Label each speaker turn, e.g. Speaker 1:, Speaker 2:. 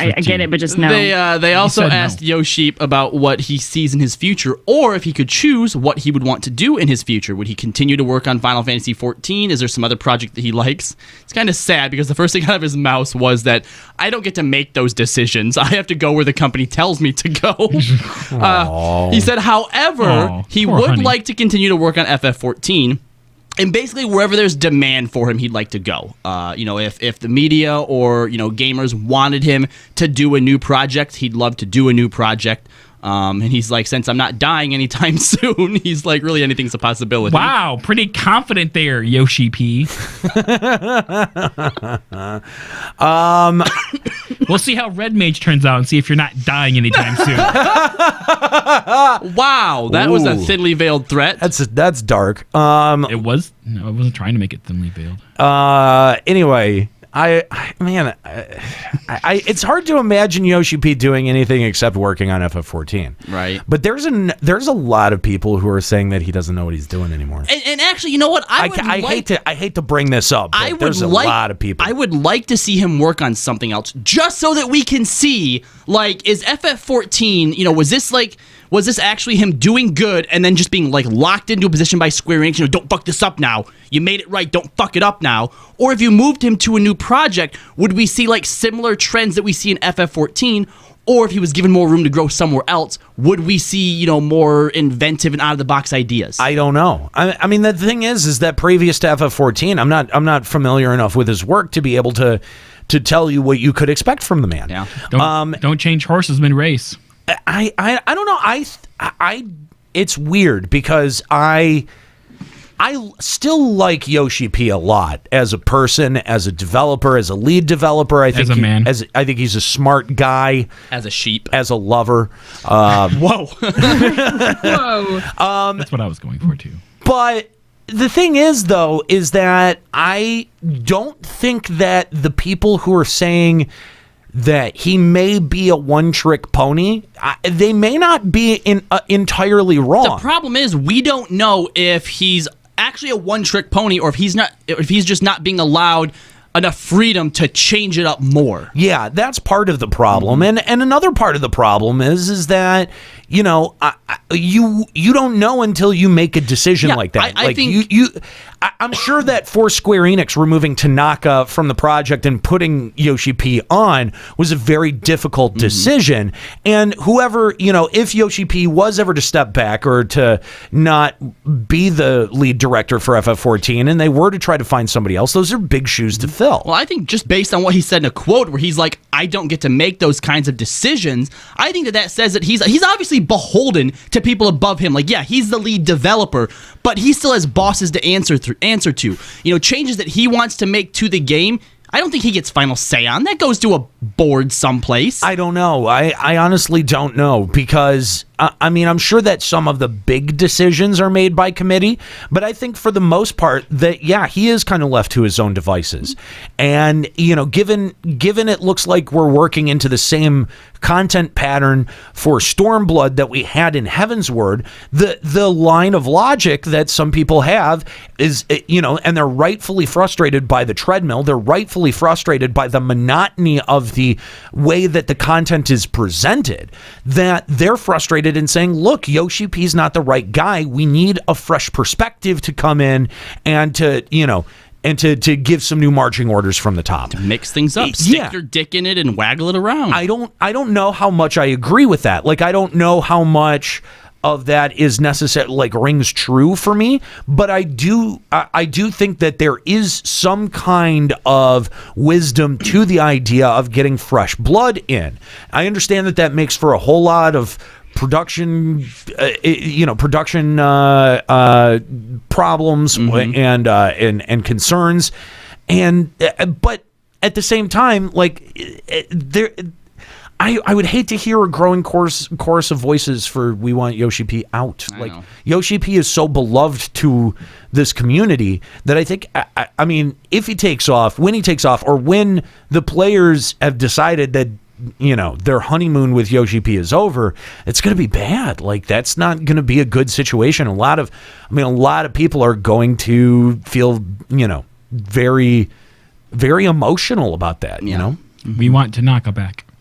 Speaker 1: I get it, but just no.
Speaker 2: They also
Speaker 3: said no.
Speaker 2: asked Yoshi about what he sees in his future, or if he could choose what he would want to do in his future. Would he continue to work on Final Fantasy XIV? Is there some other project that he likes? It's kind of sad because the first thing out of his mouth was that I don't get to make those decisions. I have to go where the company tells me to go. He said, however, he would like to continue to work on FF14. And basically, wherever there's demand for him, he'd like to go. If the media or gamers wanted him to do a new project, he'd love to do a new project. And he's like, since I'm not dying anytime soon, he's like, really anything's a possibility.
Speaker 3: Wow, pretty confident there, Yoshi P. We'll see how Red Mage turns out and see if you're not dying anytime soon.
Speaker 2: Wow, that was a thinly veiled threat.
Speaker 4: That's dark.
Speaker 3: It was? No, I wasn't trying to make it thinly veiled.
Speaker 4: Anyway, it's hard to imagine Yoshi P doing anything except working on FF14.
Speaker 2: Right.
Speaker 4: But there's a lot of people who are saying that he doesn't know what he's doing anymore.
Speaker 2: And actually, you know what? I
Speaker 4: hate to bring this up, but there's a lot of people.
Speaker 2: I would like to see him work on something else, just so that we can see, like, is FF14, was this actually him doing good and then just being, like, locked into a position by Square Enix, don't fuck this up now. You made it right, don't fuck it up now. Or if you moved him to a new project, would we see, like, similar trends that we see in FF14? Or if he was given more room to grow somewhere else, would we see, more inventive and out-of-the-box ideas?
Speaker 4: I don't know. I mean, the thing is that previous to FF14, I'm not familiar enough with his work to be able to tell you what you could expect from the man.
Speaker 2: Yeah.
Speaker 3: Don't change horses mid-race.
Speaker 4: I don't know. It's weird because I still like Yoshi P a lot as a person, as a developer, as a lead developer. I think I think he's a smart guy.
Speaker 2: As a sheep.
Speaker 4: As a lover.
Speaker 2: Whoa.
Speaker 1: Whoa.
Speaker 3: That's what I was going for too.
Speaker 4: But the thing is, though, is that I don't think that the people who are saying that he may be a one-trick pony, they may not be entirely wrong.
Speaker 2: The problem is we don't know if he's actually a one-trick pony or if he's just not being allowed enough freedom to change it up more.
Speaker 4: Yeah, that's part of the problem. And another part of the problem is that you don't know until you make a decision like that.
Speaker 2: I think
Speaker 4: I'm sure that for Square Enix removing Tanaka from the project and putting Yoshi P on was a very difficult decision. And whoever, if Yoshi P was ever to step back or to not be the lead director for FF14 and they were to try to find somebody else, those are big shoes to fill.
Speaker 2: Well, I think just based on what he said in a quote where he's like, I don't get to make those kinds of decisions, I think that says that he's obviously beholden to people above him. Like, yeah, he's the lead developer, but he still has bosses to answer to. Changes that he wants to make to the game, I don't think he gets final say on. That goes to a board someplace.
Speaker 4: I don't know. I honestly don't know because, I'm sure that some of the big decisions are made by committee, but I think for the most part that, yeah, he is kind of left to his own devices. And, given it looks like we're working into the same content pattern for Stormblood that we had in Heavensward, the line of logic that some people have is, and they're rightfully frustrated by the treadmill. They're rightfully frustrated by the monotony of the way that the content is presented, that they're frustrated in saying, look, Yoshi P's not the right guy. We need a fresh perspective to come in and to give some new marching orders from the top.
Speaker 2: To mix things up. Stick your dick in it and waggle it around.
Speaker 4: I don't know how much I agree with that. Like, I don't know how much of that is necessary, like, rings true for me, but I do think that there is some kind of wisdom to the idea of getting fresh blood in. I understand that makes for a whole lot of production problems and concerns, but at the same time, I would hate to hear a growing chorus of voices for we want Yoshi P out. Yoshi P is so beloved to this community that I think, if he takes off, when he takes off, or when the players have decided that their honeymoon with Yoshi P is over, it's going to be bad. Like, that's not going to be a good situation. A lot of people are going to feel, very, very emotional about that,
Speaker 3: We want Tanaka back.